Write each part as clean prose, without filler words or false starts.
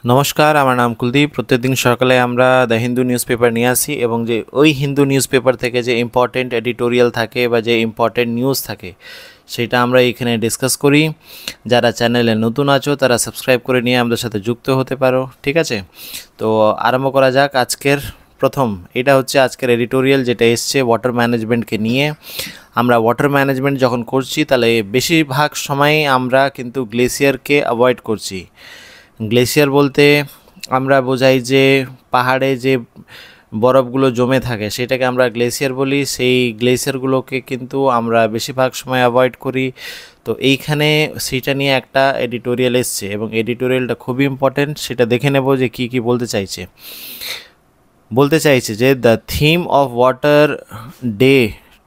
নমস্কার, আমার নাম কুলদীপ। প্রত্যেকদিন সকালে আমরা দ্য হিন্দু নিউজ পেপার নিয়ে আসি এবং যে ওই হিন্দু নিউজ পেপার থেকে যে ইম্পর্টেন্ট এডিটোরিয়াল থাকে বা যে ইম্পর্টেন্ট নিউজ থাকে সেটা আমরা এখানে ডিসকাস করি। যারা চ্যানেলে নতুন আছো তারা সাবস্ক্রাইব করে নিয়ে আমাদের সাথে যুক্ত হতে পারো, ঠিক আছে? তো আরম্ভ করা যাক। এটা হচ্ছে আজকের এডিটোরিয়াল, যেটা এসছে ওয়াটার ম্যানেজমেন্টকে নিয়ে। আমরা ওয়াটার ম্যানেজমেন্ট যখন করছি তাহলে বেশিরভাগ সময়ই আমরা কিন্তু গ্লেসিয়ারকে অ্যাভয়েড করছি। গ্লেসিয়ার বলতে আমরা বোঝাই যে পাহাড়ে যে বরফগুলো জমে থাকে সেটাকে আমরা গ্লেসিয়ার বলি। সেই গ্লেসিয়ারগুলোকে কিন্তু আমরা বেশিরভাগ সময় অ্যাভয়েড করি। তো এইখানে সেটা নিয়ে একটা এডিটোরিয়াল এসছে এবং এডিটোরিয়ালটা খুবই ইম্পর্টেন্ট। সেটা দেখে নেব যে কি বলতে চাইছে যে the theme of water day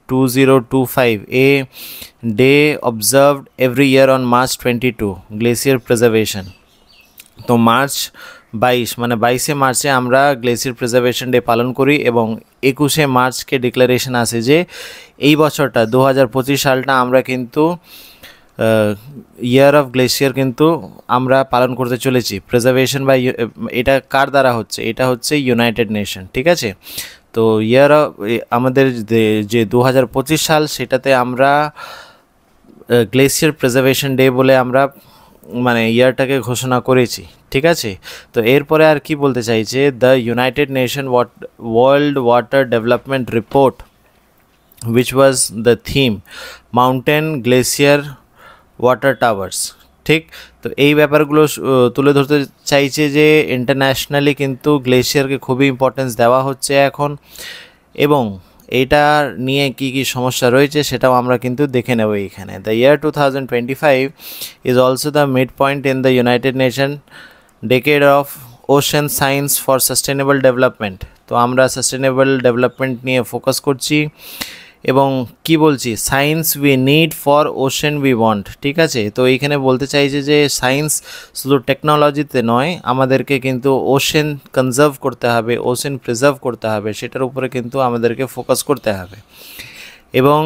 2025, a day observed every year on March 22, glacier preservation। তো মার্চ 22 মানে 22শে মার্চে আমরা গ্লেসিয়ার প্রিজার্ভেশন ডে পালন করি এবং 21শে মার্চকে ডিক্লারেশন আসে যে এই বছরটা 2025 সালটা আমরা কিন্তু ইয়ার অফ গ্লেসিয়ার কিন্তু আমরা পালন করতে চলেছি। প্রিজার্ভেশন বা এটা কার দ্বারা হচ্ছে? এটা হচ্ছে ইউনাইটেড নেশন, ঠিক আছে? তো আমাদের যে 2025 সাল সেটাতে আমরা গ্লেসিয়ার প্রিজার্ভেশন ডে বলে আমরা ইয়ারটাকে ঘোষণা করেছি, ঠিক আছে? তো এরপরে আর কি বলতে চাইছে, the United nation world water development report which was the theme mountain glacier water towers, ঠিক? তো এই ব্যাপারগুলো তুলে ধরতে চাইছে যে ইন্টারন্যাশনালি কিন্তু গ্লেসিয়ারকে খুবই ইম্পর্টেন্স দেওয়া হচ্ছে এখন, এবং এইটা নিয়ে কি সমস্যা রয়েছে সেটাও আমরা কিন্তু দেখে নেব এইখানে। The year 2025 is also the mid point in the United nation decade of ocean science for sustainable development. তো আমরা সাস্টেনেবল ডেভেলপমেন্ট নিয়ে ফোকাস করছি এবং কি বলছি, science we need for ocean we want, ঠিক আছে? তো এইখানে বলতে চাইছে যে সায়েন্স শুধু টেকনোলজিতে নয়, আমাদেরকে কিন্তু ওশেন কনজার্ভ করতে হবে, ওশেন প্রিজার্ভ করতে হবে, সেটার উপরে কিন্তু আমাদেরকে ফোকাস করতে হবে। এবং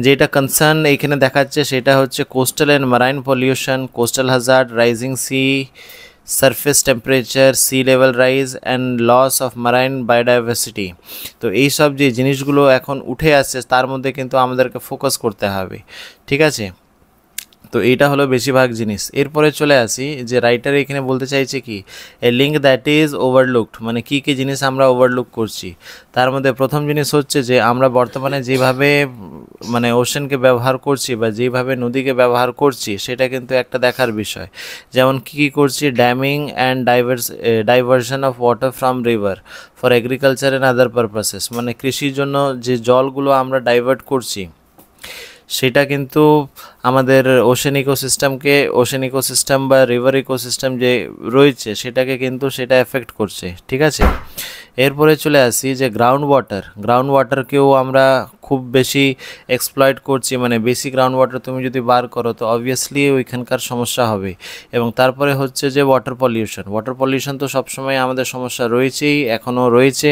যেটা কনসার্ন এইখানে দেখাচ্ছে সেটা হচ্ছে coastal and marine pollution, coastal hazard, rising sea surface temperature, sea level rise and loss of marine biodiversity. তো এই সব যে জিনিসগুলো এখন উঠে আসছে তার মধ্যে কিন্তু আমাদেরকে ফোকাস করতে হবে, ঠিক আছে? তো এইটা হলো বেশিরভাগ জিনিস। এরপরে চলে আসি যে রাইটার এখানে বলতে চাইছে কি, এ লিঙ্ক দ্যাট ইজ ওভারলুকড, মানে কী জিনিস আমরা ওভারলুক করছি। তার মধ্যে প্রথম জিনিস হচ্ছে যে আমরা বর্তমানে যেভাবে ওশেনকে ব্যবহার করছি বা যেভাবে নদীকে ব্যবহার করছি সেটা কিন্তু একটা দেখার বিষয়। যেমন কী করছি, damming and diversion of water from river for agriculture and other purposes, মানে কৃষির জন্য যে জলগুলো আমরা ডাইভার্ট করছি সেটা কিন্তু আমাদের ওশেন ইকোসিস্টেম বা রিভার ইকোসিস্টেম যে রয়েছে সেটাকে কিন্তু সেটা এফেক্ট করছে, ঠিক আছে? এরপরে চলে আসি যে গ্রাউন্ড ওয়াটারকেও আমরা খুব বেশি এক্সপ্লয়েট করছি, মানে বেশি গ্রাউন্ড ওয়াটার তুমি যদি বার করো তো অবভিয়াসলি ওইখানকার সমস্যা হবে। এবং তারপরে হচ্ছে যে ওয়াটার পলিউশন তো সবসময় আমাদের সমস্যা রয়েছেই, এখনও রয়েছে।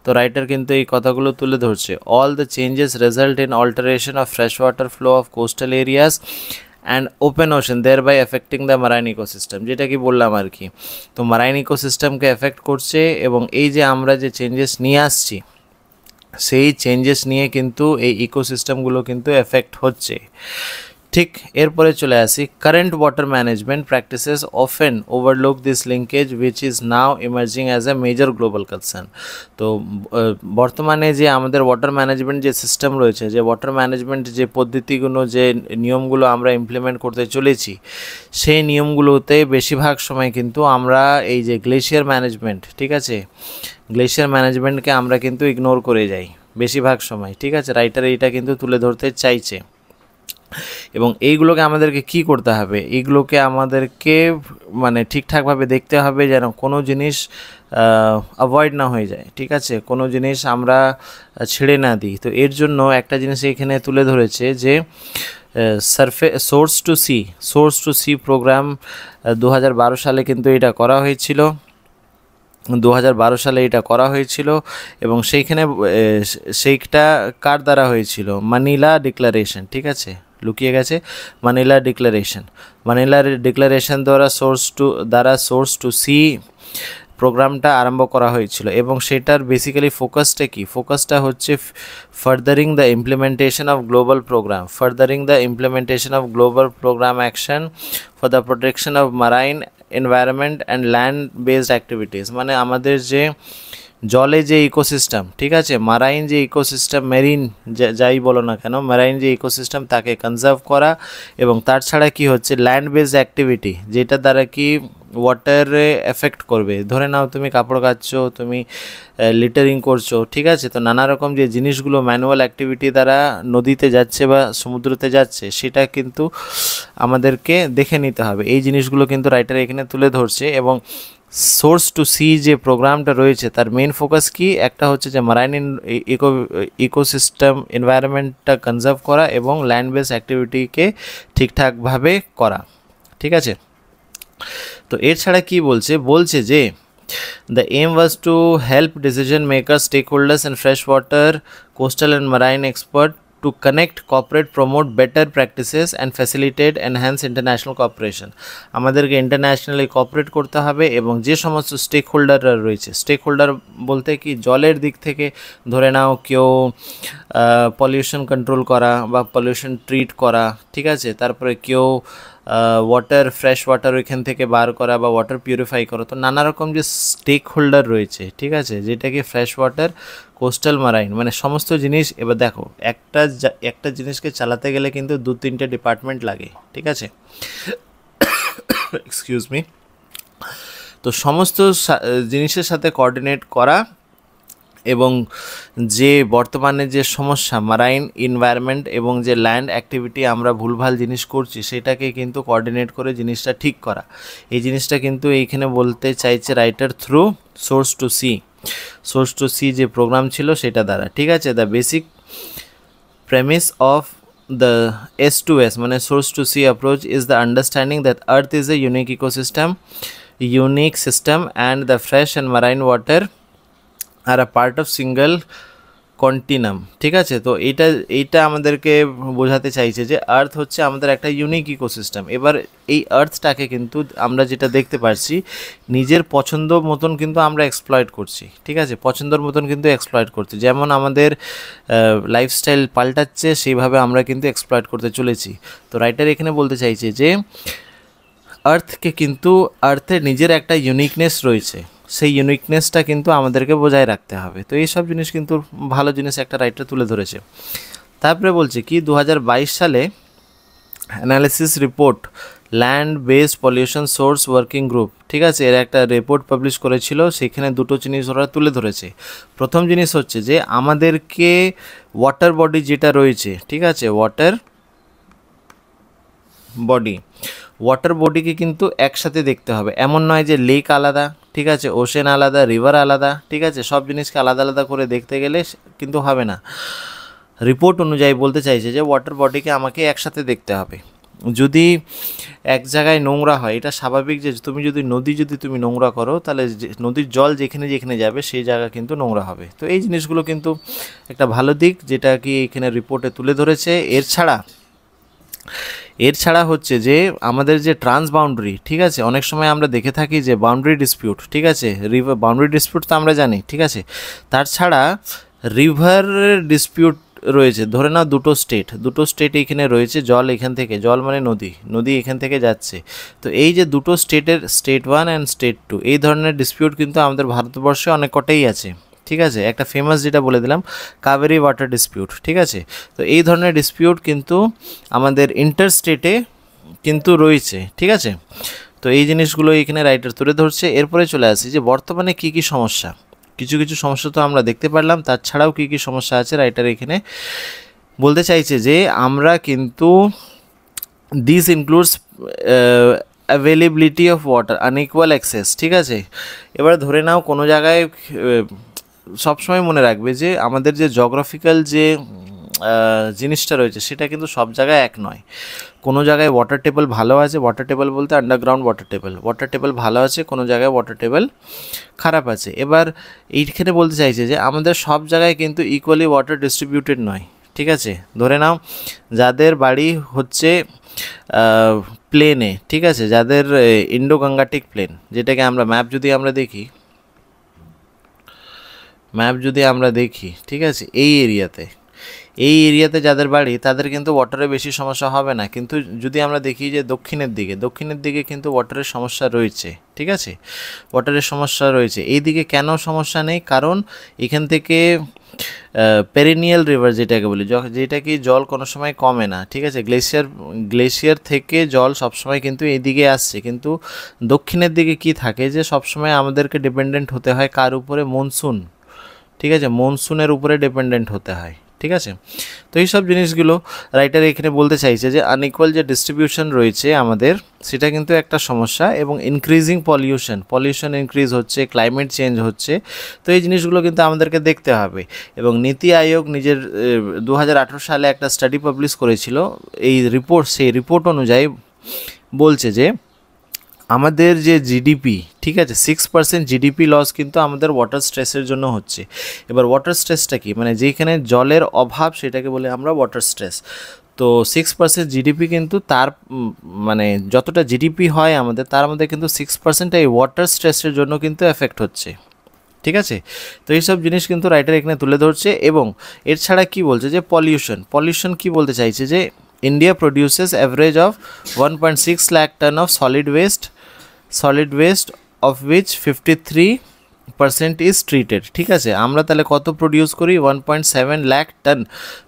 তো রাইটার কিন্তু এই কথাগুলো তুলে ধরছে। All the changes result in alteration of fresh water flow of coastal areas and open ocean, thereby affecting the marine ecosystem, যেটা কি বললাম আর কি। তো মারাইন ইকোসিস্টেমকে এফেক্ট করছে এবং এই যে আমরা যে চেঞ্জেস নিয়ে আসছি সেই চেঞ্জেস নিয়ে কিন্তু এই ইকোসিস্টেমগুলো কিন্তু এফেক্ট হচ্ছে, ঠিক? এরপরে চলে আসি current water management practices often overlook this linkage which is now emerging as a major global concern. তো বর্তমানে যে আমাদের ওয়াটার ম্যানেজমেন্ট যে সিস্টেম রয়েছে, যে ওয়াটার ম্যানেজমেন্ট যে পদ্ধতিগুলো, যে নিয়মগুলো আমরা ইমপ্লিমেন্ট করতে চলেছি, সেই নিয়মগুলোতে বেশিরভাগ সময় কিন্তু আমরা এই যে গ্লেশিয়ার ম্যানেজমেন্ট, ঠিক আছে, গ্লেশিয়ার ম্যানেজমেন্টকে আমরা কিন্তু ইগনোর করে যাই বেশিরভাগ সময়, ঠিক আছে? রাইটার এইটা কিন্তু তুলে ধরতে চাইছে। এবং এইগুলোকে আমাদেরকে কি করতে হবে, এইগুলোকে আমাদেরকে ঠিকঠাকভাবে দেখতে হবে যেন কোনো জিনিস অ্যাভয়েড না হয়ে যায়, ঠিক আছে? কোনো জিনিস আমরা ছেড়ে না দিই। তো এর জন্য একটা জিনিস এখানে তুলে ধরেছে যে সোর্স টু সি প্রোগ্রাম 2012 সালে কিন্তু এটা করা হয়েছিল। 2012 সালে এটা করা হয়েছিল এবং সেইটা কার দ্বারা হয়েছিল? মানিলা ডিক্লারেশন, ঠিক আছে? লুকিয়ে গেছে। মানিলা ডিক্লারেশন দ্বারা সোর্স টু সি প্রোগ্রামটা আরম্ভ করা হয়েছিল এবং সেটার বেসিক্যালি ফোকাসটা হচ্ছে furthering the implementation of global programme action for the protection of marine environment and land based activities, মানে আমাদের যে জলে যে ইকোসিস্টেম, ঠিক আছে, মারাইন যে ইকোসিস্টেম, মেরিন যাই বলো না কেন, মারাইন যে ইকোসিস্টেম তাকে কনজার্ভ করা, এবং তার ছাড়া কি হচ্ছে ল্যান্ড বেসড অ্যাক্টিভিটি, যেটা দ্বারা কি ওয়াটারে এফেক্ট করবে। ধরে নাও তুমি কাপড় কাচছো, তুমি লিটারিং করছো, ঠিক আছে, তো নানা রকম যে জিনিসগুলো ম্যানুয়াল অ্যাক্টিভিটি দ্বারা নদীতে যাচ্ছে বা সমুদ্রতে যাচ্ছে, সেটা কিন্তু আমাদেরকে দেখে নিতে হবে। এই জিনিসগুলো কিন্তু রাইটার এখানে তুলে ধরছে। এবং সোর্স টু সি যে প্রোগ্রামটা রয়েছে তার মেন ফোকাস কি, একটা হচ্ছে যে মারাইন ইকোসিস্টেম এনভায়রনমেন্টটা কনজার্ভ করা এবং ল্যান্ড বেস অ্যাক্টিভিটিকে ঠিকঠাকভাবে করা, ঠিক আছে। তো এর ছাড়া কি বলছে যে the aim was to help decision makers, stakeholders and freshwater, coastal and marine experts to connect, cooperate, promote better practices and facilitate enhance international cooperation. আমাদেরকে ইন্টারন্যাশনালি কোঅপারেট করতে হবে এবং যে সমস্ত স্টেকহোল্ডাররা রয়েছে, স্টেকহোল্ডার বলতে কি জলের দিক থেকে ধরে নাও কেউ পলিউশন কন্ট্রোল করা বা পলিউশন ট্রিট করা, ঠিক আছে, তারপরে কেউ ফ্রেশ ওয়াটার ওইখান থেকে বার করা বা ওয়াটার পিউরিফাই করা, তো নানা রকম যে স্টেক হোল্ডার রয়েছে, ঠিক আছে, যেটাকে ফ্রেশ ওয়াটার, কোস্টাল, মারাইন, মানে সমস্ত জিনিস। এবার দেখো একটা জিনিসকে চালাতে গেলে কিন্তু 2-3টে ডিপার্টমেন্ট লাগে, ঠিক আছে, এক্সকিউজ মি। তো সমস্ত জিনিসের সাথে কোঅর্ডিনেট করা এবং যে বর্তমানে যে সমস্যা মারাইন এনভায়রনমেন্ট এবং যে ল্যান্ড অ্যাক্টিভিটি আমরা ভুলভাল জিনিস করছি সেটাকে কিন্তু কোঅর্ডিনেট করে জিনিসটা ঠিক করা, এই জিনিসটা কিন্তু এইখানে বলতে চাইছে writer through source to C যে প্রোগ্রাম ছিল সেটা দ্বারা, ঠিক আছে। The basic premise of the S2S মানে source to sea approach is the understanding that earth is a unique system and the fresh and marine water are a part of single কন্টিনাম, ঠিক আছে। তো এইটা আমাদেরকে বোঝাতে চাইছে যে আর্থ হচ্ছে আমাদের একটা ইউনিক ইকোসিস্টেম। এবার এই আর্থটাকে কিন্তু আমরা যেটা দেখতে পাচ্ছি নিজের পছন্দ মতন কিন্তু আমরা এক্সপ্লয়েট করছি, ঠিক আছে, পছন্দের মতন কিন্তু এক্সপ্লয়েট করছি। যেমন আমাদের লাইফস্টাইল পাল্টাচ্ছে সেইভাবে আমরা কিন্তু এক্সপ্লয়েট করতে চলেছি। তো রাইটার এখানে বলতে চাইছে যে আর্থের নিজের একটা ইউনিকনেস রয়েছে, সেই ইউনিকনেসটা কিন্তু আমাদেরকে বজায় রাখতে হবে। তো এইসব জিনিস কিন্তু ভালো জিনিস একটা রাইটার তুলে ধরেছে। তারপরে বলছে কি 2022 সালে analysis report land based pollution source working group, ঠিক আছে, এর একটা রিপোর্ট পাবলিশ করেছিল। সেখানে দুটো জিনিস ওরা তুলে ধরেছে। প্রথম জিনিস হচ্ছে যে আমাদেরকে ওয়াটার বডি যেটা রয়েছে, ঠিক আছে, ওয়াটার বডিকে কিন্তু একসাথে দেখতে হবে। এমন নয় যে লেক আলাদা, ঠিক আছে, ওশেন আলাদা, রিভার আলাদা, ঠিক আছে, সব জিনিসকে আলাদা আলাদা করে দেখতে গেলে কিন্তু হবে না। রিপোর্ট অনুযায়ী বলতে চাইছে যে ওয়াটার বডিকে আমাকে একসাথে দেখতে হবে। যদি এক জায়গায় নোংরা হয়, এটা স্বাভাবিক যে তুমি যদি তুমি নোংরা করো তাহলে নদীর জল যেখানে যাবে সেই জায়গা কিন্তু নোংরা হবে। তো এই জিনিসগুলো কিন্তু একটা ভালো দিক যেটা কি এখানে রিপোর্টে তুলে ধরেছে। এর ছাড়া হচ্ছে যে আমাদের যে ট্রান্স বাউন্ডারি, ঠিক আছে, অনেক সময় আমরা দেখে থাকি যে বাউন্ডারি ডিসপিউট, ঠিক আছে, বাউন্ডারি ডিসপিউট তো আমরা জানি, ঠিক আছে, তার ছাড়া রিভার ডিসপিউট রয়েছে। ধরে নাও দুটো স্টেট এখানে রয়েছে, জল মানে নদী এখান থেকে যাচ্ছে। তো এই যে দুটো স্টেটের স্টেট 1 অ্যান্ড স্টেট 2 এই ধরনের ডিসপিউট কিন্তু আমাদের ভারতবর্ষে অনেক কটাই আছে, ঠিক আছে। একটা ফেমাস যেটা বলে দিলাম কাবেরি ওয়াটার ডিসপিউট, ঠিক আছে। তো এই ধরনের ডিসপিউট কিন্তু আমাদের ইন্টার স্টেটে কিন্তু রয়েছে, ঠিক আছে। তো এই জিনিসগুলো এখানে রাইটার তুলে ধরছে। এরপরে চলে আসি যে বর্তমানে কী সমস্যা, কিছু সমস্যা তো আমরা দেখতে পারলাম, তার ছাড়াও কী সমস্যা আছে রাইটার এখানে বলতে চাইছে যে আমরা কিন্তু this includes availability of water, unequal access, ঠিক আছে। এবার ধরে নাও কোনো জায়গায় সবসময় মনে রাখবে যে আমাদের যে জিওগ্রাফিক্যাল যে জিনিসটা রয়েছে সেটা কিন্তু সব জায়গায় এক নয়। কোনো জায়গায় ওয়াটার টেবল ভালো আছে, ওয়াটার টেবল বলতে আন্ডারগ্রাউন্ড ওয়াটার টেবল ভালো আছে, কোনো জায়গায় ওয়াটার টেবল খারাপ আছে। এবার এইখানে বলতে চাইছে যে আমাদের সব জায়গায় কিন্তু ইকুয়ালি ওয়াটার ডিস্ট্রিবিউটেড নয়, ঠিক আছে, ধরে নাও যাদের বাড়ি হচ্ছে প্লেনে, ঠিক আছে, যাদের ইন্ডো গাঙ্গাটিক প্লেন, যেটাকে আমরা ম্যাপ যদি আমরা দেখি, ঠিক আছে, এই এরিয়াতে যাদের বাড়ি তাদের কিন্তু ওয়াটারের বেশি সমস্যা হবে না। কিন্তু যদি আমরা দেখি যে দক্ষিণের দিকে কিন্তু ওয়াটারের সমস্যা রয়েছে, ঠিক আছে, ওয়াটারের সমস্যা রয়েছে। এই দিকে কেন সমস্যা নেই? কারণ এখান থেকে পেরিনিয়াল রিভার যেটাকে বলি, যেটা কি জল কোনো সময় কমে না, ঠিক আছে, গ্লেশিয়ার থেকে জল সবসময় কিন্তু এইদিকে আসছে। কিন্তু দক্ষিণের দিকে কি থাকে যে সবসময় আমাদেরকে ডিপেন্ডেন্ট হতে হয় কার উপরে? মনসুন, ঠিক আছে, মনসুনের উপরে ডিপেন্ডেন্ট হতে হয়, ঠিক আছে। তো এই সব জিনিসগুলো রাইটার এখানে বলতে চাইছে যে আনইকুয়াল যে ডিস্ট্রিবিউশন রয়েছে আমাদের, সেটা কিন্তু একটা সমস্যা। এবং ইনক্রিজিং পলিউশন ইনক্রিজ হচ্ছে, ক্লাইমেট চেঞ্জ হচ্ছে। তো এই জিনিসগুলো কিন্তু আমাদেরকে দেখতে হবে। এবং নীতি আয়োগ নিজের 2018 সালে একটা স্টাডি পাবলিশ করেছিল, সেই রিপোর্ট অনুযায়ী বলছে যে আমাদের যে জিডিপি, ঠিক আছে, 6% জিডিপি লস কিন্তু আমাদের ওয়াটার স্ট্রেসের জন্য হচ্ছে। এবার ওয়াটার স্ট্রেসটা কি? মানে যেখানে জলের অভাব সেটাকে বলে আমরা ওয়াটার স্ট্রেস। তো 6% জিডিপি কিন্তু তার মানে যতটা জিডিপি হয় আমাদের, তার মধ্যে কিন্তু 6% এই ওয়াটার স্ট্রেসের জন্য কিন্তু এফেক্ট হচ্ছে, ঠিক আছে। তো এইসব জিনিস কিন্তু রাইটার এখানে তুলে ধরছে। এবং এর ছাড়া কি বলছে যে পলিউশন কি বলতে চাইছে যে India produces average of 1.6 lakh ton of solid waste of which 53% is treated, ঠিক আছে। আমরা তাহলে কত প্রডিউস করি? 1.7 লাখ টন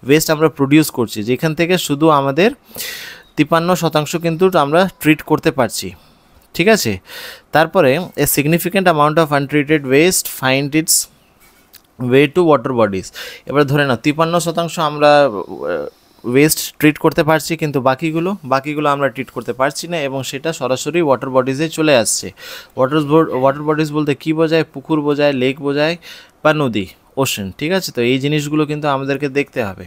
ওয়েস্ট আমরা প্রডিউস করছি, যেখান থেকে শুধু আমাদের 53% কিন্তু আমরা ট্রিট করতে পারছি, ঠিক আছে। তারপরে a significant amount of untreated West find its way to water bodies. এবার ধরে নাও 53% আমরা ওয়েস্ট ট্রিট করতে পারছি, কিন্তু বাকিগুলো আমরা ট্রিট করতে পারছি না, এবং সেটা সরাসরি ওয়াটার বডিজে চলে আসছে। ওয়াটার বডিজ বলতে কী বোঝায়? পুকুর বোঝায়, লেক বোঝায়, বা নদী, ওশেন, ঠিক আছে। তো এই জিনিসগুলো কিন্তু আমাদেরকে দেখতে হবে,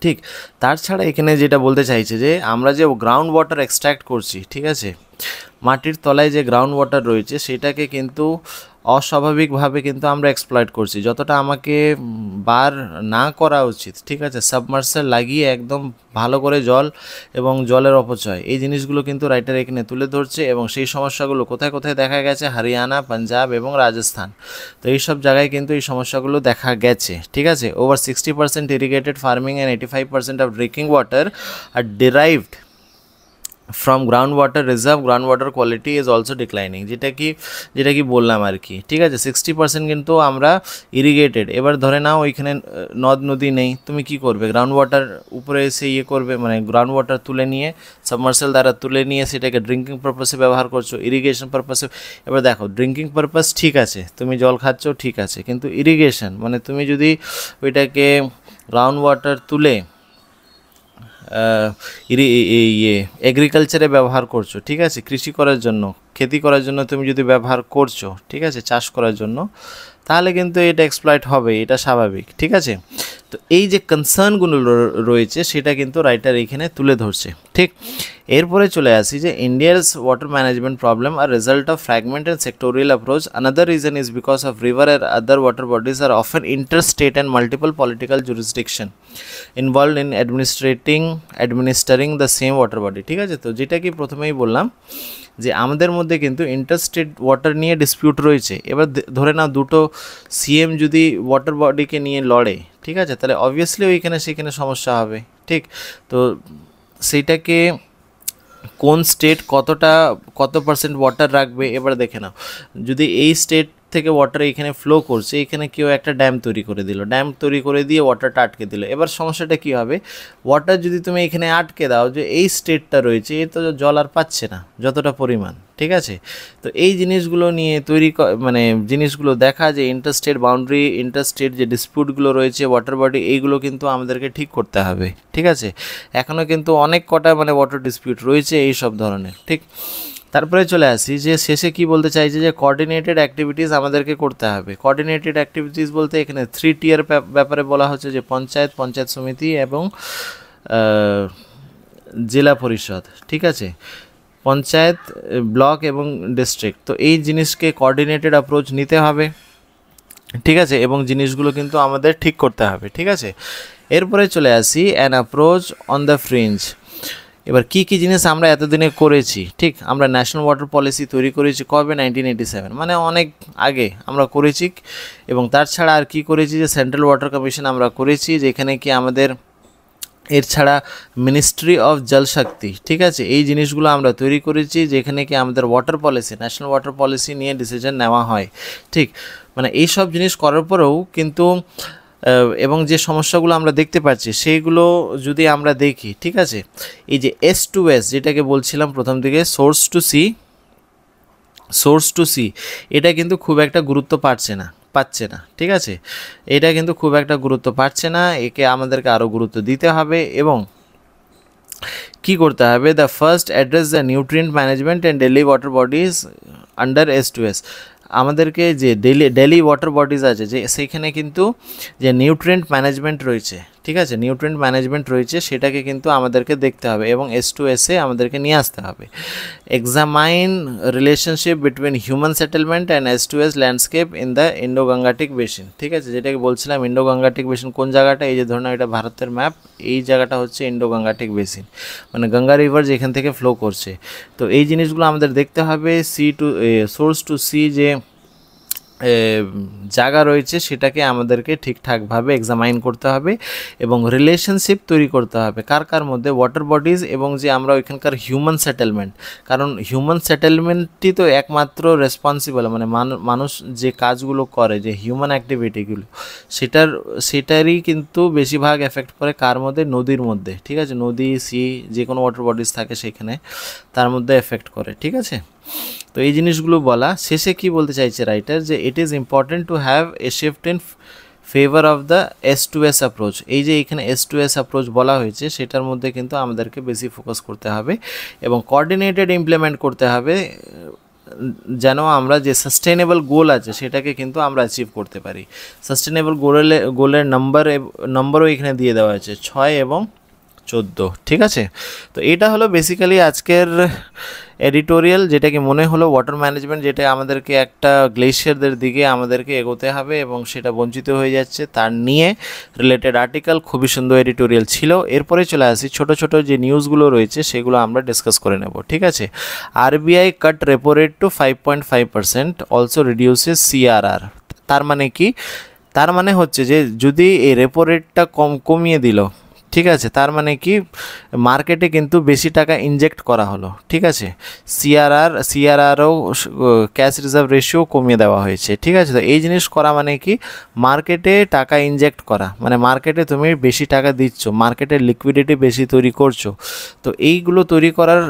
ঠিক। তার ছাড়া এখানে যেটা বলতে চাইছে যে আমরা যে গ্রাউন্ড ওয়াটার এক্সট্র্যাক্ট করছি, ঠিক আছে, মাটির তলায় যে গ্রাউন্ড ওয়াটার রয়েছে সেটাকে কিন্তু অস্বাভাবিকভাবে কিন্তু আমরা এক্সপ্লয়েট করছি, যতটা আমাকে বার না করা উচিত, ঠিক আছে। সাবমার্সাল লাগিয়ে একদম ভালো করে জল এবং জলের অপচয়, এই জিনিসগুলো কিন্তু রাইটার এখানে তুলে ধরছে। এবং সেই সমস্যাগুলো কোথায় কোথায় দেখা গেছে? হরিয়ানা, পাঞ্জাব এবং রাজস্থান। তো এইসব জায়গায় কিন্তু এই সমস্যাগুলো দেখা গেছে, ঠিক আছে। Over 60% irrigated farming and 85% of drinking water are derived from ground water reserve. Ground water quality is also declining, যেটা কি বললাম আর কি, ঠিক আছে। 60% কিন্তু আমরা ইরিগেটেড। এবার ধরে নাও ওইখানে নদ নদী নেই, তুমি কি করবে? গ্রাউন্ড ওয়াটার উপরে এসে করবে, মানে গ্রাউন্ড ওয়াটার তুলে নিয়ে, সাবমার্সেল দ্বারা তুলে নিয়ে সেটাকে ড্রিঙ্কিং পারপাসে ব্যবহার করছো, ইরিগেশন পারপাসে। এবার দেখো, ড্রিঙ্কিং পারপাস ঠিক আছে, তুমি জল খাচ্ছ, ঠিক আছে, কিন্তু ইরিগেশন মানে তুমি যদি ওইটাকে গ্রাউন্ড ওয়াটার তুলে এগ্রিকালচারে ব্যবহার করছো, ঠিক আছে, কৃষি করার জন্য, খেতি করার জন্য তুমি যদি ব্যবহার করছো, ঠিক আছে, চাষ করার জন্য, তাহলে কিন্তু এটা এক্সপ্লয়েট হবে, এটা স্বাভাবিক, ঠিক আছে। তো এই যে কনসার্নগুলো রয়েছে সেটা কিন্তু রাইটার এখানে তুলে ধরছে, ঠিক। এরপরে চলে আসি যে India's water management problem are result of fragment and sectorial approach. Another reason is because of river আর other water bodies are often interstate and multiple political jurisdiction involved in administering the same water body, ঠিক আছে। তো যেটা কি প্রথমেই বললাম যে আমাদের মধ্যে কিন্তু ইন্টারস্টেট ওয়াটার নিয়ে ডিসপিউট রয়েছে। এবার ধরে নাও দুটো সিএম যদি ওয়াটার বডিকে নিয়ে লড়ে, ঠিক আছে, তাহলে অবভিয়াসলি সেখানে সমস্যা হবে, ঠিক। তো সেইটাকে কোন স্টেট কত পার্সেন্ট ওয়াটার রাখবে, এবার দেখে নাও, যদি এই স্টেট থেকে ওয়াটার এখানে ফ্লো করছে, এখানে কেউ একটা ড্যাম তৈরি করে দিয়ে ওয়াটারটা আটকে দিল। এবার সমস্যাটা কী হবে? ওয়াটার যদি তুমি এখানে আটকে দাও, যে এই স্টেটটা রয়েছে এ তো জল আর পাচ্ছে না যতটা পরিমাণ, ঠিক আছে। তো এই জিনিসগুলো নিয়ে জিনিসগুলো দেখা, যে ইন্টারস্টেট যে ডিসপিউটগুলো রয়েছে ওয়াটার বডি, এইগুলো কিন্তু আমাদেরকে ঠিক করতে হবে, ঠিক আছে। এখনও কিন্তু অনেক কটা ওয়াটার ডিসপিউট রয়েছে এই সব ধরনের, ঠিক। তারপরে চলে আসি যে শেষে কি বলতে চাইছে, যে কোঅর্ডিনেটেড অ্যাক্টিভিটিস আমাদেরকে করতে হবে। কোঅর্ডিনেটেড অ্যাক্টিভিটিস বলতে এখানে 3 টিয়ার ব্যাপারে বলা হচ্ছে, যে পঞ্চায়েত সমিতি এবং জেলা পরিষদ, ঠিক আছে, পঞ্চায়েত, ব্লক এবং ডিস্ট্রিক্ট। তো এই জিনিসকে কোঅর্ডিনেটেড অ্যাপ্রোচ নিতে হবে, ঠিক আছে, এবং জিনিসগুলো কিন্তু আমাদের ঠিক করতে হবে, ঠিক আছে। এরপরে চলে আসি an approach on the fringe. এবার কি কি জিনিস আমরা এতদিনে করেছি, ঠিক আমরা ন্যাশনাল ওয়াটার পলিসি তৈরি করেছি কবে, 1987, মানে অনেক আগে আমরা করেছি। এবং তার ছাড়া আর কি করেছি, যে সেন্ট্রাল ওয়াটার কমিশন আমরা করেছি, যেখানে কি আমাদের এর ছাড়া মিনিস্ট্রি অফ জল শক্তি, ঠিক আছে, এই জিনিসগুলো আমরা তৈরি করেছি, যেখানে কি আমাদের water policy, national water policy নিয়ে ডিসিশন নেওয়া হয়, ঠিক। মানে এই সব জিনিস করার পরেও কিন্তু এবং যে সমস্যাগুলো আমরা দেখতে পাচ্ছি সেইগুলো যদি আমরা দেখি, ঠিক আছে, এই যে S2S যেটাকে বলছিলাম প্রথম দিকে, সোর্স টু সি, এটা কিন্তু খুব একটা গুরুত্ব পাচ্ছে না, ঠিক আছে, এটা কিন্তু খুব একটা গুরুত্ব পাচ্ছে না, একে আমাদেরকে আরও গুরুত্ব দিতে হবে। এবং কি করতে হবে, the first address the nutrient management and daily water bodies under S2S। আমাদেরকে যে ডেলি ওয়াটার বডিজ আছে, যে সেইখানে কিন্তু যে নিউট্রিয়েন্ট ম্যানেজমেন্ট রয়েছে, ঠিক আছে, নিউট্রিয়েন্ট ম্যানেজমেন্ট রয়েছে, সেটাকে কিন্তু আমাদেরকে দেখতে হবে এবং S2S-এ আমাদেরকে নিয়ে আসতে হবে। Examine relationship between human settlement and S2S landscape in the Indo Gangetic basin, ঠিক আছে, যেটাকে বলছিলাম ইন্ডো গাঙ্গেটিক বেসিন কোন জায়গাটা, এই যে ধরুন এটা ভারতের ম্যাপ, এই জায়গাটা হচ্ছে ইন্ডো গাঙ্গেটিক বেসিন, মানে গঙ্গা রিভার যেখান থেকে ফ্লো করছে। তো এই জিনিসগুলো আমাদের দেখতে হবে, সোর্স টু সি যে জায়গা রয়েছে সেটাকে আমাদেরকে ঠিকঠাকভাবে এক্সামাইন করতে হবে এবং রিলেশনশিপ তৈরি করতে হবে কার মধ্যে, ওয়াটার বডিজ এবং যে আমরা ওইখানকার হিউম্যান সেটেলমেন্ট, কারণ হিউম্যান সেটেলমেন্টই তো একমাত্র রেসপন্সিবল, মানে মানুষ যে কাজগুলো করে, যে হিউম্যান অ্যাক্টিভিটিগুলো, সেটারই কিন্তু বেশিরভাগ এফেক্ট করে কার মধ্যে, নদীর মধ্যে, ঠিক আছে, নদী, সি, যে কোনো ওয়াটার বডিজ থাকে সেখানে, তার মধ্যে এফেক্ট করে, ঠিক আছে। তো এই জিনিসগুলো বলা শেষে কি বলতে চাইছে রাইটার, যে it is important to have a shift in favour of the S2S approach. এই যে এখানে S2S অ্যাপ্রোচ বলা হয়েছে, সেটার মধ্যে কিন্তু আমাদেরকে বেশি ফোকাস করতে হবে এবং কোঅর্ডিনেটেড ইমপ্লিমেন্ট করতে হবে, যেন আমরা যে সাস্টেনেবল গোল আছে সেটাকে কিন্তু আমরা অ্যাচিভ করতে পারি। সাস্টেনেবল গোলের নম্বরও এখানে দিয়ে দেওয়া আছে, 6 এবং 14, ঠিক আছে। তো এটা হলো বেসিক্যালি আজকের এডিটোরিয়াল, যেটাকে মনে হলো ওয়াটার ম্যানেজমেন্ট, যেটা আমাদেরকে একটা গ্লেশিয়ারদের দিকে আমাদেরকে এগোতে হবে এবং সেটা বঞ্চিত হয়ে যাচ্ছে, তার নিয়ে রিলেটেড আর্টিকেল, খুবই সুন্দর এডিটোরিয়াল ছিল। এরপরে চলে আসি ছোট ছোট যে নিউজগুলো রয়েছে সেগুলো আমরা ডিসকাস করে নেব, ঠিক আছে। RBI cut repo rate to 5.5%, also reduces CRR। তার মানে কি, তার মানে হচ্ছে যে যদি এই রেপো রেটটা কমিয়ে দিল, ঠিক আছে, তার মানে কি মার্কেটে কিন্তু বেশি টাকা ইনজেক্ট করা হলো, ঠিক আছে, সিআরআরও ক্যাশ রিজার্ভ রেশিও কমিয়ে দেওয়া হয়েছে, ঠিক আছে। তো এই জিনিস করা মানে কি, মার্কেটে টাকা ইনজেক্ট করা, মানে মার্কেটে তুমি বেশি টাকা দিচ্ছ, মার্কেটের লিকুইডিটি বেশি তৈরি করছো। তো এইগুলো তৈরি করার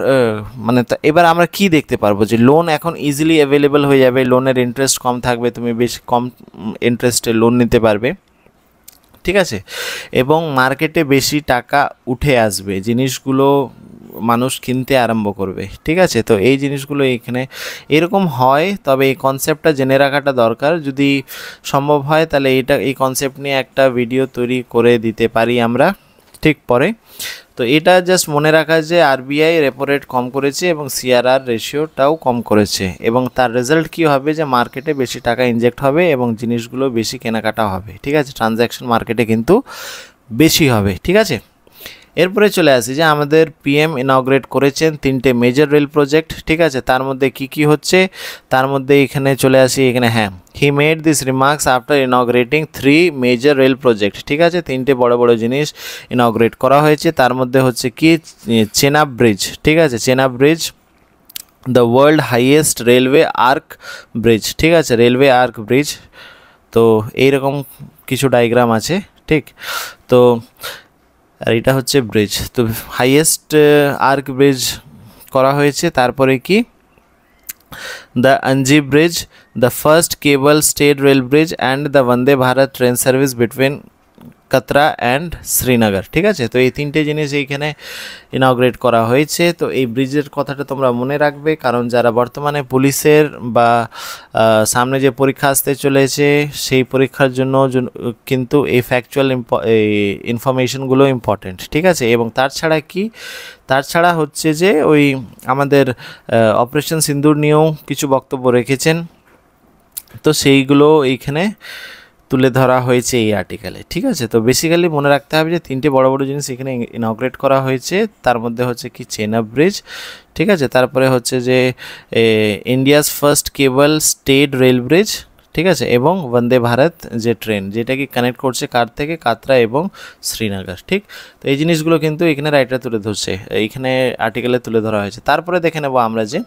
মানে এবার আমরা কি দেখতে পারবো, যে লোন এখন ইজিলি অ্যাভেলেবেল হয়ে যাবে, লোনের ইন্টারেস্ট কম থাকবে, তুমি বেশি কম ইন্টারেস্টে লোন নিতে পারবে, ঠিক আছে, এবং মার্কেটে বেশি টাকা উঠে আসবে, জিনিসগুলো মানুষ কিনতে আরম্ভ করবে, ঠিক আছে। তো এই জিনিসগুলো এখানে এরকম হয়, তবে এই কনসেপ্টটা জেনে রাখাটা দরকার, যদি সম্ভব হয় তাহলে এই কনসেপ্ট নিয়ে একটা ভিডিও তৈরি করে দিতে পারি আমরা ঠিক পরে। তো এটা জাস্ট মনে রাখা যে RBI রেপো রেট কম করেছে এবং CRR রেশিওটাও কম করেছে, এবং তার রেজাল্ট কী হবে, যে মার্কেটে বেশি টাকা ইনজেক্ট হবে এবং জিনিসগুলো বেশি কেনাকাটা হবে, ঠিক আছে, ট্রানজ্যাকশন মার্কেটে কিন্তু বেশি হবে, ঠিক আছে। এরপরে চলে আসি যে আমাদের PM ইনগ্রেট করেছেন 3টে মেজর রেল প্রজেক্ট, ঠিক আছে, তার মধ্যে কি হচ্ছে, তার মধ্যে এখানে চলে আসি, এখানে হ্যাঁ, he made this remarks after inaugurating 3 major rail project, ঠিক আছে, 3টে বড় বড় জিনিস ইনগ্রেট করা হয়েছে। তার মধ্যে হচ্ছে কি, চেনাব ব্রিজ, ঠিক আছে, Chenab bridge the world highest railway arch bridge, ঠিক আছে, রেলওয়ে আর্ক ব্রিজ। তো এইরকম কিছু ডায়াগ্রাম আছে, ঠিক। তো আর এটা হচ্ছে ব্রিজ, তো হাইয়েস্ট আর্ক ব্রিজ করা হয়েছে। তারপরে কি, the Anji bridge, the first cable stayed rail bridge and the Vande Bharat train service between Katra and Srinagar, ঠিক আছে। তো এই 3টে জিনিস এইখানে ইনগ্রেট করা হয়েছে। তো এই ব্রিজের কথাটা তোমরা মনে রাখবে, কারণ যারা বর্তমানে পুলিশের বা সামনে যে পরীক্ষা আসতে চলেছে সেই পরীক্ষার জন্য কিন্তু এই ফ্যাকচুয়াল ইনফরমেশনগুলো ইম্পর্টেন্ট, ঠিক আছে। এবং তার ছাড়া হচ্ছে যে ওই আমাদের অপারেশন সিন্দুর নিয়েও কিছু বক্তব্য রেখেছেন, তো সেইগুলো এইখানে তুলে ধরা হয়েছে এই আর্টিকেলে। ঠিক আছে, তো বেসিক্যালি মনে রাখতে হবে যে তিনটে বড় বড় জিনিস এখানে ইনঅগ্রেট করা হয়েছে। তার মধ্যে হচ্ছে কি চেনাব ব্রিজ, ঠিক আছে, তারপরে হচ্ছে যে India's first cable stayed rail bridge, ঠিক আছে, এবং বন্দে ভারত যে ট্রেন যেটা কি কানেক্ট করছে কার থেকে কাতরা এবং শ্রীনগর। ঠিক, তো এই জিনিসগুলো কিন্তু এখানে রাইটার তুলে ধরছে, এইখানে আর্টিকেলে তুলে ধরা হয়েছে। তারপরে দেখে নেব আমরা যে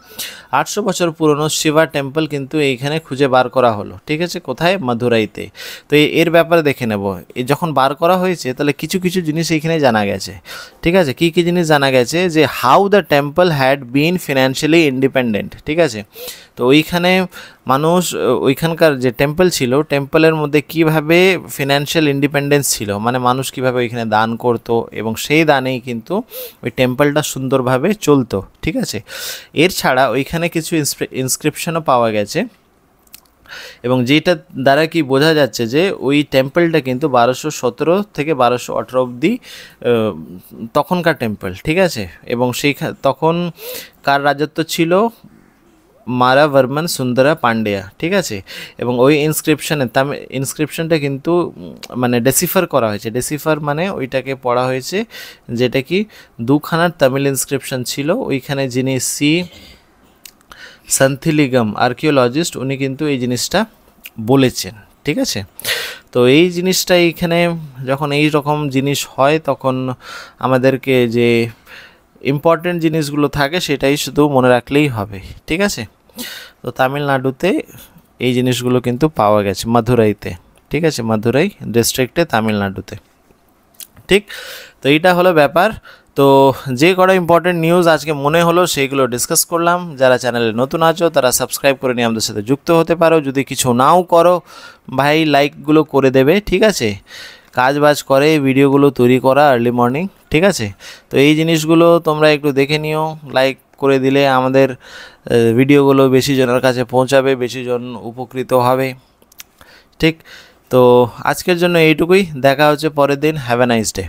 800 বছর পুরনো শিবা টেম্পল কিন্তু এইখানে খুঁজে বার করা হলো। ঠিক আছে, কোথায়? মাদুরাইতে। তো এর ব্যাপারে দেখে নেব, যখন বার করা হয়েছে তাহলে কিছু কিছু জিনিস এইখানে জানা গেছে। ঠিক আছে, কী কী জিনিস জানা গেছে? যে how the temple had been financially independent. ঠিক আছে, তো ওইখানে মানুষ, ওইখানকার যে টেম্পল ছিল, টেম্পলের মধ্যে কিভাবে ফিনান্সিয়াল ইন্ডিপেন্ডেন্স ছিল, মানে মানুষ কিভাবে ওইখানে দান করতো এবং সেই দানেই কিন্তু ওই টেম্পলটা সুন্দরভাবে চলতো। ঠিক আছে, এর ছাড়া ওইখানে কিছু ইনস্ক্রিপশনও পাওয়া গেছে, এবং যেটা দ্বারা কি বোঝা যাচ্ছে যে ওই টেম্পলটা কিন্তু 1217 থেকে 1218 অবধি তখনকার টেম্পল। ঠিক আছে, এবং তখন কার রাজত্ব ছিল? মারাবর্মন সুন্দরা পান্ডিয়া। ঠিক আছে, এবং ওই ইনস্ক্রিপশনটা কিন্তু মানে ডেসিফার করা হয়েছে। ডেসিফার মানে ওইটাকে পড়া হয়েছে, যেটা কি দুখানার তামিল ইনস্ক্রিপশন ছিল। ওইখানে যিনি সান্থিলিগম আর্কিওলজিস্ট, উনি কিন্তু এই জিনিসটা বলেছেন। ঠিক আছে, তো এই জিনিসটা এইখানে যখন এই রকম জিনিস হয় তখন আমাদেরকে যে ইম্পর্টেন্ট জিনিসগুলো থাকে সেটাই শুধু মনে রাখলেই হবে। ঠিক আছে, তো তামিলনাড়ুতে এই জিনিসগুলো কিন্তু পাওয়া গেছে মাদুরাইতে। ঠিক আছে, মাদুরাই ডিস্ট্রিক্টে তামিলনাড়ুতে। ঠিক, তো এইটা হলো ব্যাপার। তো যে কটা ইম্পর্টেন্ট নিউজ আজকে মনে হলো সেইগুলো ডিসকাস করলাম। যারা চ্যানেলে নতুন আছো তারা সাবস্ক্রাইব করে নিয়ে আমাদের সাথে যুক্ত হতে পারো। যদি কিছু নাও করো ভাই, লাইকগুলো করে দেবে। ঠিক আছে, কাজ বাজ করে ভিডিওগুলো তৈরি করা আর্লি মর্নিং। ঠিক আছে, তো এই জিনিসগুলো তোমরা একটু দেখে নিও, লাইক করে দিলে আমাদের ভিডিওগুলো বেশি জনের কাছে পৌঁছাবে, বেশি জন উপকৃত হবে। ঠিক, তো আজকের জন্য এইটুকুই, দেখা হচ্ছে পরের দিন। Have a nice day.